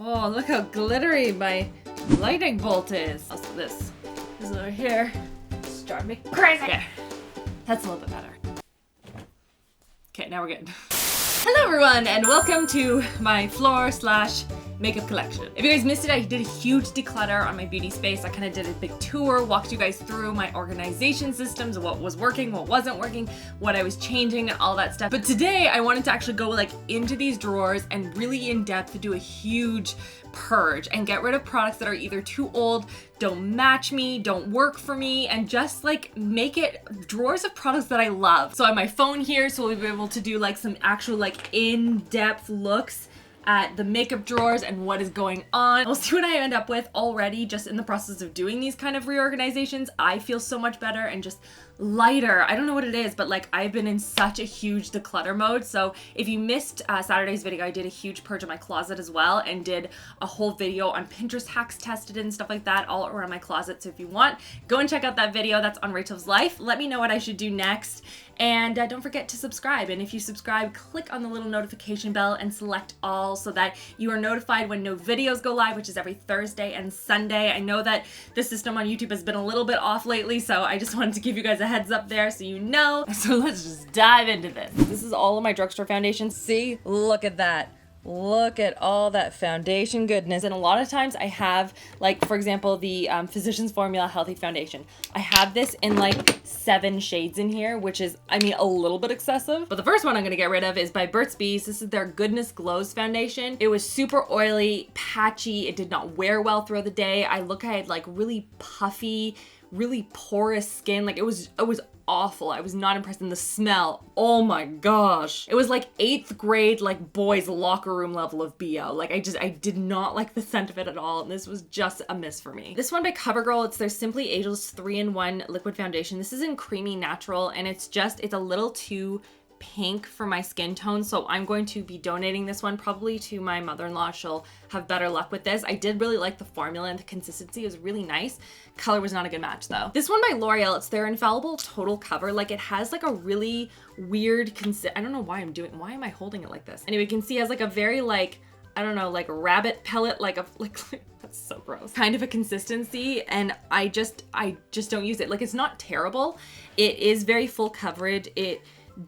Oh, look how glittery my lightning bolt is. Also this over here. It's driving me crazy. There. That's a little bit better. Okay, now we're good. Hello everyone, and welcome to my floor / makeup collection. If you guys missed it, I did a huge declutter on my beauty space. I kind of did a big tour, walked you guys through my organization systems, what was working, what wasn't working, what I was changing, and all that stuff. But today I wanted to actually go into these drawers and really in depth do a huge purge and get rid of products that are either too old, don't match me, don't work for me, and just make it drawers of products that I love. So I have my phone here, so we'll be able to do some actual in-depth looks at the makeup drawers and what is going on. We'll see what I end up with. Already just in the process of doing these kind of reorganizations, I feel so much better and just lighter. I don't know what it is, but I've been in such a huge declutter mode. So if you missed Saturday's video, I did a huge purge of my closet as well and did a whole video on Pinterest hacks tested and stuff like that all around my closet. So if you want, go and check out that video. That's on RachhLoves Life. Let me know what I should do next. And don't forget to subscribe. And if you subscribe, click on the little notification bell and select all so that you are notified when no videos go live, which is every Thursday and Sunday. I know that the system on YouTube has been a little bit off lately, so I just wanted to give you guys a heads up there so you know. So let's just dive into this. This is all of my drugstore foundations. See, look at that. Look at all that foundation goodness. And a lot of times I have, for example, the Physicians Formula Healthy Foundation. I have this in 7 shades in here, which is, a little bit excessive. But the first one I'm gonna get rid of is by Burt's Bees. This is their Goodness Glows foundation. It was super oily, patchy. It did not wear well throughout the day. I had really puffy, really porous skin. It was awful. I was not impressed. In the smell, oh my gosh. It was 8th grade, boys locker room level of BO. I did not like the scent of it at all. And this was just a miss for me. This one by CoverGirl, it's their Simply Ageless 3-in-1 liquid foundation. This is in Creamy Natural, and it's a little too pink for my skin tone, so I'm going to be donating this one probably to my mother-in-law. She'll have better luck with this. I did really like the formula and the consistency. It was really nice. Color was not a good match though. This one by L'Oreal, it's their Infallible Total Cover. it has a really weird I don't know why am I holding it like this? Anyway, you can see it has a very I don't know, rabbit pellet, that's so gross, kind of a consistency, and I just don't use it. It's not terrible. It is very full coverage. It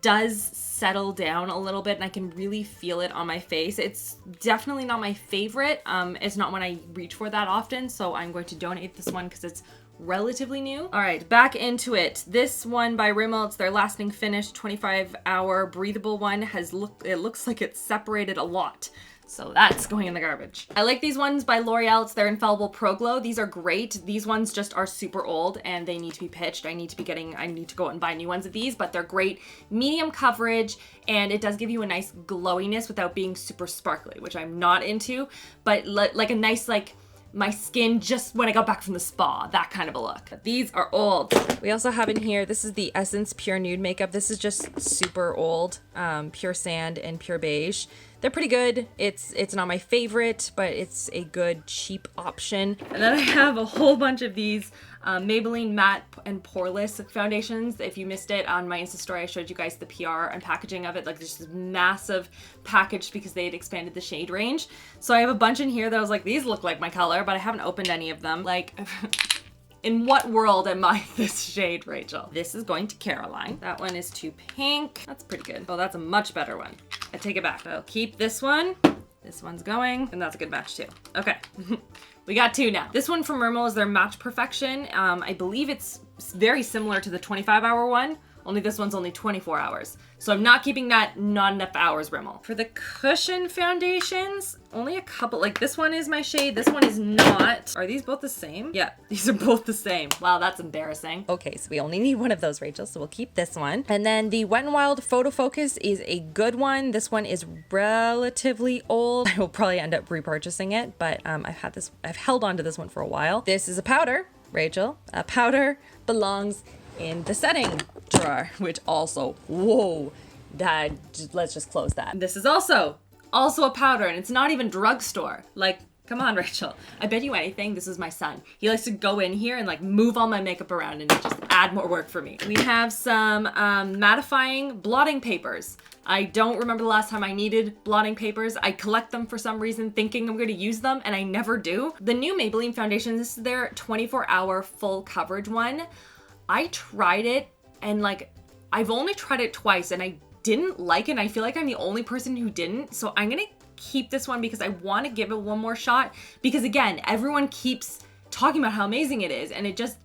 does settle down a little bit and I can really feel it on my face. It's definitely not my favorite. It's not one I reach for that often, so I'm going to donate this one because it's relatively new. All right, back into it. This one by Rimmel, it's their Lasting Finish 25-hour breathable one. It looks like it's separated a lot. So that's going in the garbage. I like these ones by L'Oreal. It's their Infallible Pro Glow. These are great. These ones just are super old and they need to be pitched. I need to go out and buy new ones of these, but they're great. Medium coverage, and it does give you a nice glowiness without being super sparkly, which I'm not into, but a nice, my skin just when I got back from the spa, that kind of a look. But these are old. We also have in here, this is the Essence Pure Nude Makeup. This is just super old, Pure Sand and Pure Beige. They're pretty good. It's not my favorite, but it's a good cheap option. And then I have a whole bunch of these Maybelline Matte and Poreless foundations. If you missed it on my Insta story, I showed you guys the PR and packaging of it. There's this massive package because they had expanded the shade range. So I have a bunch in here that I was these look like my color, but I haven't opened any of them. In what world am I this shade, Rachel? This is going to Caroline. That one is too pink. That's pretty good. Oh, that's a much better one. I take it back. I'll keep this one. This one's going, and that's a good match too. Okay, we got 2 now. This one from Rimmel is their Match Perfection. I believe it's very similar to the 25-hour one, only this one's only 24 hours. So I'm not keeping that not enough hours Rimmel. For the cushion foundations, only a couple. This one is my shade, this one is not. Are these both the same? Yeah, these are both the same. Wow, that's embarrassing. Okay, so we only need one of those, Rachel, so we'll keep this one. And then the Wet n Wild Photo Focus is a good one. This one is relatively old. I will probably end up repurchasing it, but I've held on to this one for a while. This is a powder, Rachel. A powder belongs in the setting drawer, which also, whoa, let's just close that. This is also a powder, and it's not even drugstore. Come on, Rachel. I bet you anything, this is my son. He likes to go in here and like move all my makeup around and just add more work for me. We have some mattifying blotting papers. I don't remember the last time I needed blotting papers. I collect them for some reason thinking I'm going to use them and I never do. The new Maybelline foundation, this is their 24-hour full coverage one. I tried it and like, I've only tried it twice and I didn't like it. And I feel like I'm the only person who didn't. So I'm going to keep this one because I want to give it one more shot because again, everyone keeps talking about how amazing it is and it just,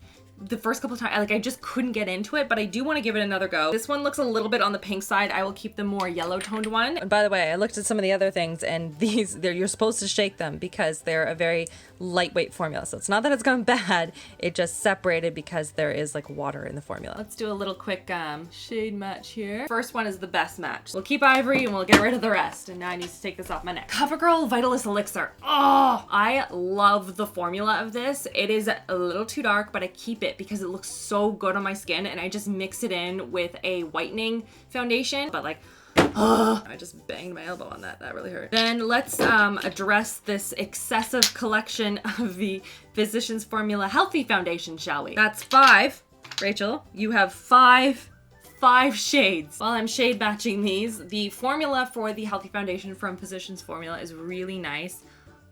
the first couple of times, like I just couldn't get into it, but I do want to give it another go. This one looks a little bit on the pink side. I will keep the more yellow toned one. And by the way, I looked at some of the other things and these, you're supposed to shake them because they're a very lightweight formula. So it's not that it's gone bad, it just separated because there is like water in the formula. Let's do a little quick shade match here. First one is the best match. We'll keep Ivory and we'll get rid of the rest. And now I need to take this off my neck. CoverGirl Vitalist Elixir. Oh, I love the formula of this. It is a little too dark, but I keep it because it looks so good on my skin and I just mix it in with a whitening foundation, but like, I just banged my elbow on that. That really hurt. Then let's address this excessive collection of the Physicians Formula Healthy Foundation, shall we? That's 5. Rachel, you have 5 shades. While I'm shade matching these, the formula for the Healthy Foundation from Physicians Formula is really nice.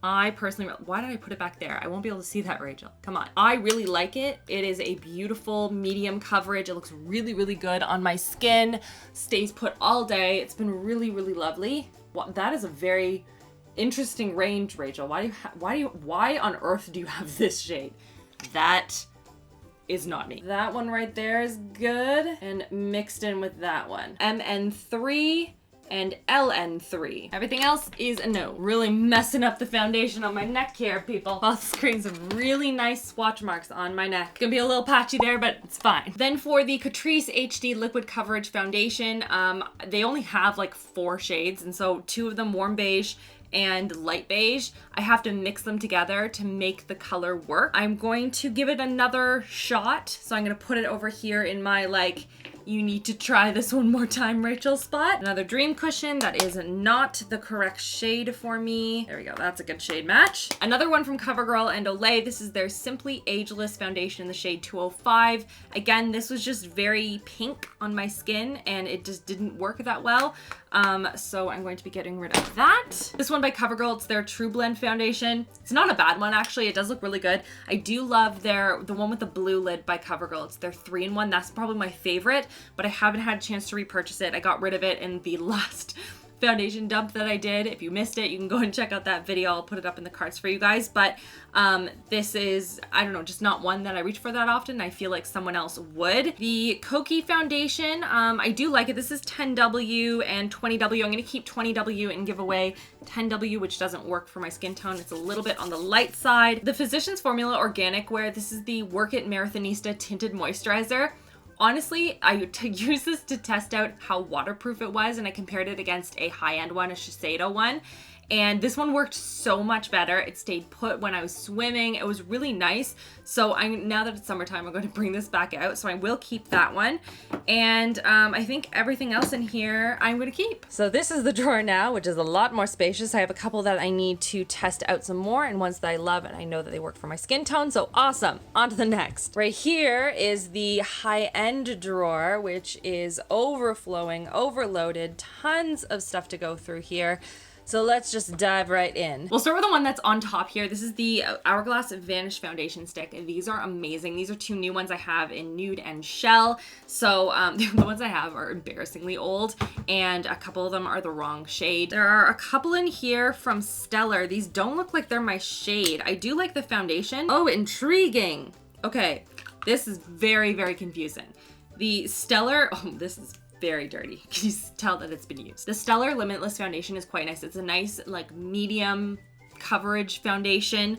I personally, why did I put it back there? I won't be able to see that, Rachel. Come on. I really like it. It is a beautiful medium coverage. It looks really, really good on my skin. Stays put all day. It's been really, really lovely. Well, that is a very interesting range, Rachel. Why on earth do you have this shade? That is not me. That one right there is good and mixed in with that one. MN3 and LN3. Everything else is a no. Really messing up the foundation on my neck here, people. Off screen, some really nice swatch marks on my neck. Gonna be a little patchy there, but it's fine. Then for the Catrice HD Liquid Coverage Foundation, they only have like 4 shades, and so 2 of them warm beige and light beige. I have to mix them together to make the color work. I'm going to give it another shot. So I'm gonna put it over here in my like, you need to try this one more time, Rachel spot. Another Dream Cushion. That is not the correct shade for me. There we go. That's a good shade match. Another one from CoverGirl and Olay. This is their Simply Ageless Foundation in the shade 205. Again, this was just very pink on my skin and it just didn't work that well. So I'm going to be getting rid of that. This one by CoverGirl, it's their True Blend Foundation. It's not a bad one, actually. It does look really good. I do love the one with the blue lid by CoverGirl. It's their 3-in-1. That's probably my favorite, but I haven't had a chance to repurchase it. I got rid of it in the last foundation dump that I did. If you missed it, you can go and check out that video. I'll put it up in the cards for you guys. But this is, I don't know, just not one that I reach for that often. I feel like someone else would. The Kokie Foundation, I do like it. This is 10W and 20W. I'm going to keep 20W and give away 10W, which doesn't work for my skin tone. It's a little bit on the light side. The Physicians Formula Organic Wear, this is the Work It Marathonista Tinted Moisturizer. Honestly, I used this to test out how waterproof it was, and I compared it against a high-end one, a Shiseido one. And this one worked so much better. It stayed put when I was swimming. It was really nice. So now that it's summertime, I'm going to bring this back out. So I will keep that one. And I think everything else in here, I'm going to keep. So this is the drawer now, which is a lot more spacious. I have a couple that I need to test out some more and ones that I love and I know that they work for my skin tone. So awesome. On to the next. Right here is the high-end drawer, which is overflowing, overloaded, tons of stuff to go through here. So let's just dive right in. We'll start with the one that's on top here. This is the Hourglass Vanish Foundation Stick. These are amazing. These are 2 new ones I have in Nude and Shell. So the ones I have are embarrassingly old and a couple of them are the wrong shade. There are a couple in here from Stellar. These don't look like they're my shade. I do like the foundation. Oh, intriguing. Okay, this is very, very confusing. The Stellar, oh, this is very dirty. You can tell that it's been used. The Stellar Limitless Foundation is quite nice. It's a nice like medium coverage foundation.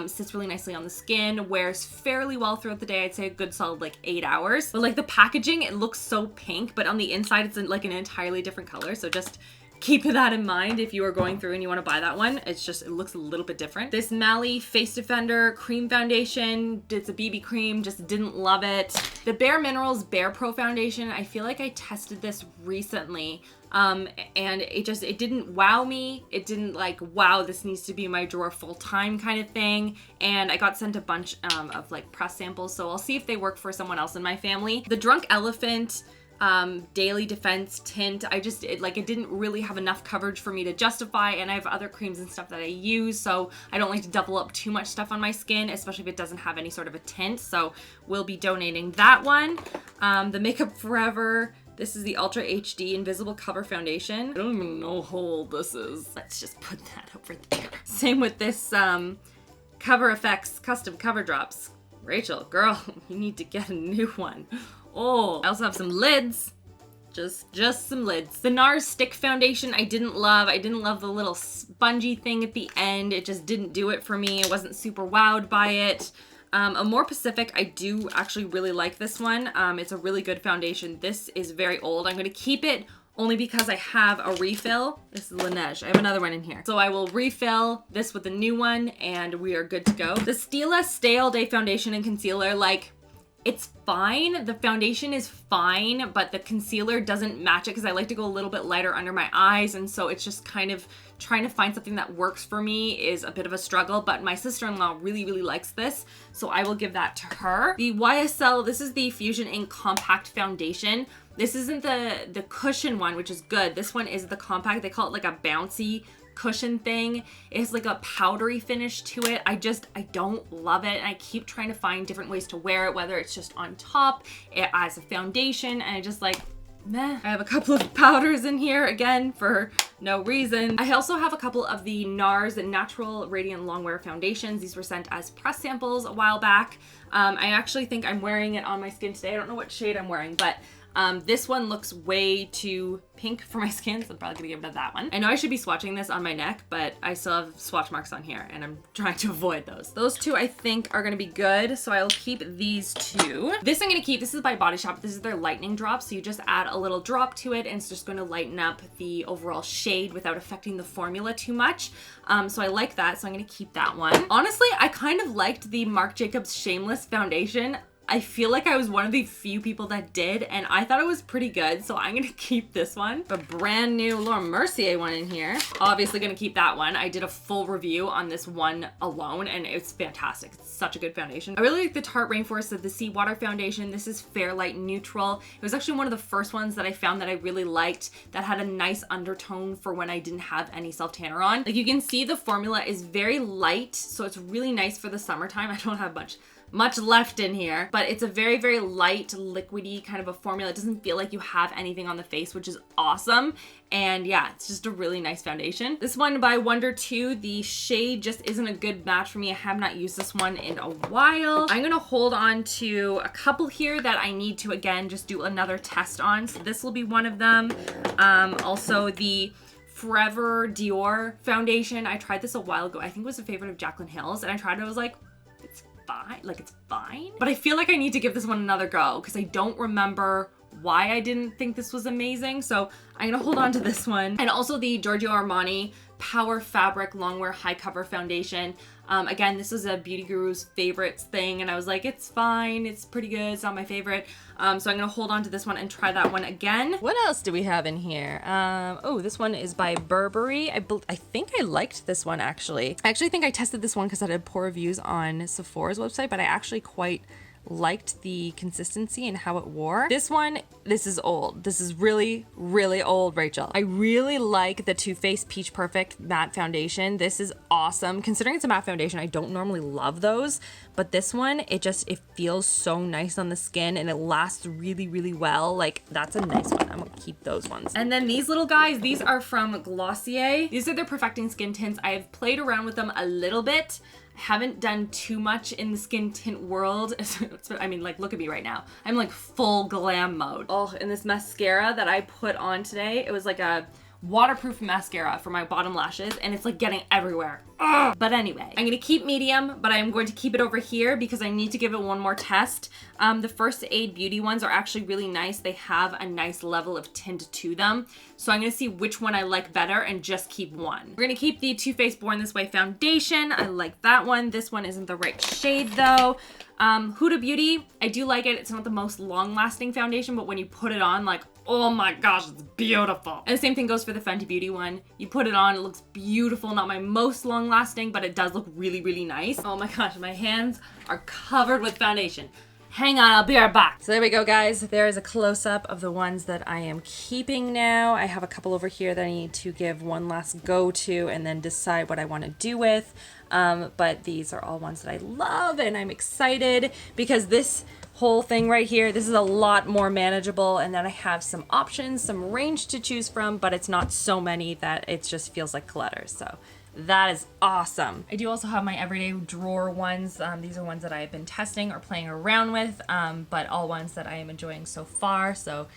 Sits really nicely on the skin, wears fairly well throughout the day. I'd say a good solid like 8 hours. But like the packaging, it looks so pink, but on the inside it's like an entirely different color. So just keep that in mind if you are going through and you want to buy that one. It's just, it looks a little bit different. This Mally Face Defender Cream Foundation, it's a BB cream, just didn't love it. The Bare Minerals Bare Pro Foundation, I feel like I tested this recently. And it didn't wow me. It didn't like, wow, this needs to be in my drawer full time kind of thing. And I got sent a bunch of like press samples, so I'll see if they work for someone else in my family. The Drunk Elephant Daily Defense Tint, it didn't really have enough coverage for me to justify, and I have other creams and stuff that I use, so I don't like to double up too much stuff on my skin, especially if it doesn't have any sort of a tint, so we'll be donating that one. The Makeup Forever, this is the Ultra HD Invisible Cover Foundation. I don't even know how old this is. Let's just put that over there. Same with this Cover Effects Custom Cover Drops. Rachel, girl, you need to get a new one. Oh, I also have some lids. Just some lids. The NARS Stick Foundation I didn't love. I didn't love the little spongy thing at the end. It just didn't do it for me. I wasn't super wowed by it. Amore Pacific, I do actually really like this one. It's a really good foundation. This is very old. I'm going to keep it only because I have a refill. This is Laneige. I have another one in here. So I will refill this with a new one and we are good to go. The Stila Stay All Day Foundation and Concealer, like, it's fine. The foundation is fine, but the concealer doesn't match it because I like to go a little bit lighter under my eyes, and so it's just kind of trying to find something that works for me is a bit of a struggle, but my sister-in-law really, really likes this, so I will give that to her. The YSL, this is the Fusion Ink Compact Foundation. This isn't the cushion one, which is good. This one is the compact. They call it like a bouncy cushion thing. It has like a powdery finish to it. I don't love it, and I keep trying to find different ways to wear it, whether it's just on top, as a foundation, and I just like, meh. I have a couple of powders in here, again, for no reason. I also have a couple of the NARS Natural Radiant Longwear Foundations. These were sent as press samples a while back. I actually think I'm wearing it on my skin today. I don't know what shade I'm wearing, but this one looks way too pink for my skin, so I'm probably gonna give it that one. I know I should be swatching this on my neck, but I still have swatch marks on here, and I'm trying to avoid those. Those two I think are gonna be good, so I'll keep these two. This I'm gonna keep. This is by Body Shop. This is their lightening drop, so you just add a little drop to it, and it's just gonna lighten up the overall shade without affecting the formula too much. So I like that, so I'm gonna keep that one. Honestly, I kind of liked the Marc Jacobs Shameless Foundation. I feel like I was one of the few people that did, and I thought it was pretty good, so I'm gonna keep this one. A brand new Laura Mercier one in here. Obviously gonna keep that one. I did a full review on this one alone, and it's fantastic. It's such a good foundation. I really like the Tarte Rainforest of the Seawater Foundation. This is Fairlight Neutral. It was actually one of the first ones that I found that I really liked that had a nice undertone for when I didn't have any self-tanner on. Like, you can see the formula is very light, so it's really nice for the summertime. I don't have much left in here, but it's a very, very light, liquidy kind of a formula. It doesn't feel like you have anything on the face, which is awesome. And yeah, it's just a really nice foundation. This one by Wonder 2, the shade just isn't a good match for me. I have not used this one in a while. I'm gonna hold on to a couple here that I need to, again, just do another test on. So this will be one of them. Also the Forever Dior foundation. I tried this a while ago. I think it was a favorite of Jaclyn Hill's, and I tried it. I was like, it's fine. But I feel like I need to give this one another go because I don't remember why I didn't think this was amazing. So I'm gonna hold on to this one. And also the Giorgio Armani Power Fabric Longwear High Cover Foundation. Again, this is a Beauty Guru's favorites thing, and I was like, it's fine, it's pretty good, it's not my favorite. So I'm gonna hold on to this one and try that one again. What else do we have in here? Oh, this one is by Burberry. I think I liked this one, actually. I actually think I tested this one because I had poor reviews on Sephora's website, but I actually quite liked the consistency and how it wore. This one, this is old. This is really, really old, Rachel. I really like the Too Faced Peach Perfect matte foundation. This is awesome. Considering it's a matte foundation, I don't normally love those, but this one, it feels so nice on the skin and it lasts really, really well. Like, that's a nice one. I'm gonna keep those ones. And then these little guys, these are from Glossier. These are their Perfecting Skin Tints. I have played around with them a little bit. Haven't done too much in the skin tint world. I mean, like, look at me right now. I'm like full glam mode. Oh, and this mascara that I put on today, it was like a waterproof mascara for my bottom lashes, and it's like getting everywhere. Ugh. But anyway, I'm gonna keep medium, but I'm going to keep it over here because I need to give it one more test. The First Aid Beauty ones are actually really nice. They have a nice level of tint to them. So I'm gonna see which one I like better and just keep one. We're gonna keep the Too Faced Born This Way foundation. I like that one. This one isn't the right shade though. Huda Beauty, I do like it. It's not the most long-lasting foundation, but when you put it on, like, oh my gosh, it's beautiful. And the same thing goes for the Fenty Beauty one. You put it on, it looks beautiful. Not my most long-lasting, but it does look really, really nice. Oh my gosh, my hands are covered with foundation. Hang on, I'll be right back. So there we go, guys. There is a close-up of the ones that I am keeping now. I have a couple over here that I need to give one last go to and then decide what I want to do with. But these are all ones that I love, and I'm excited because this whole thing right here, this is a lot more manageable, and then I have some options, some range to choose from, but it's not so many that it just feels like clutter. So that is awesome. I do also have my everyday drawer ones. These are ones that I have been testing or playing around with, but all ones that I am enjoying so far. So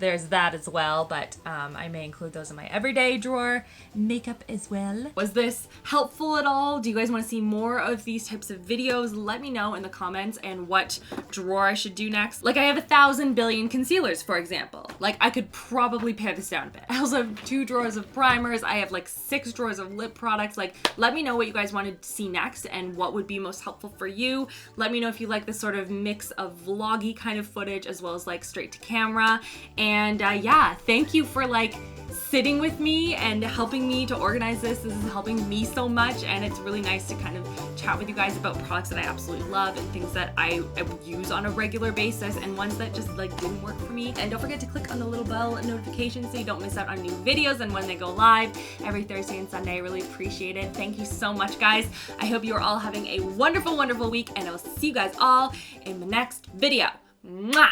there's that as well, but I may include those in my everyday drawer. Makeup as well. Was this helpful at all? Do you guys want to see more of these types of videos? Let me know in the comments and what drawer I should do next. Like, I have 1,000 billion concealers, for example. Like, I could probably pare this down a bit. I also have 2 drawers of primers. I have like 6 drawers of lip products. Like, let me know what you guys wanted to see next and what would be most helpful for you. Let me know if you like this sort of mix of vloggy kind of footage as well as like straight to camera. And yeah, thank you for like sitting with me and helping me to organize this. This is helping me so much, and it's really nice to kind of chat with you guys about products that I absolutely love and things that I use on a regular basis and ones that just like didn't work for me. And don't forget to click on the little bell notification so you don't miss out on new videos and when they go live every Thursday and Sunday. I really appreciate it. Thank you so much, guys. I hope you are all having a wonderful, wonderful week, and I will see you guys all in the next video. Mwah!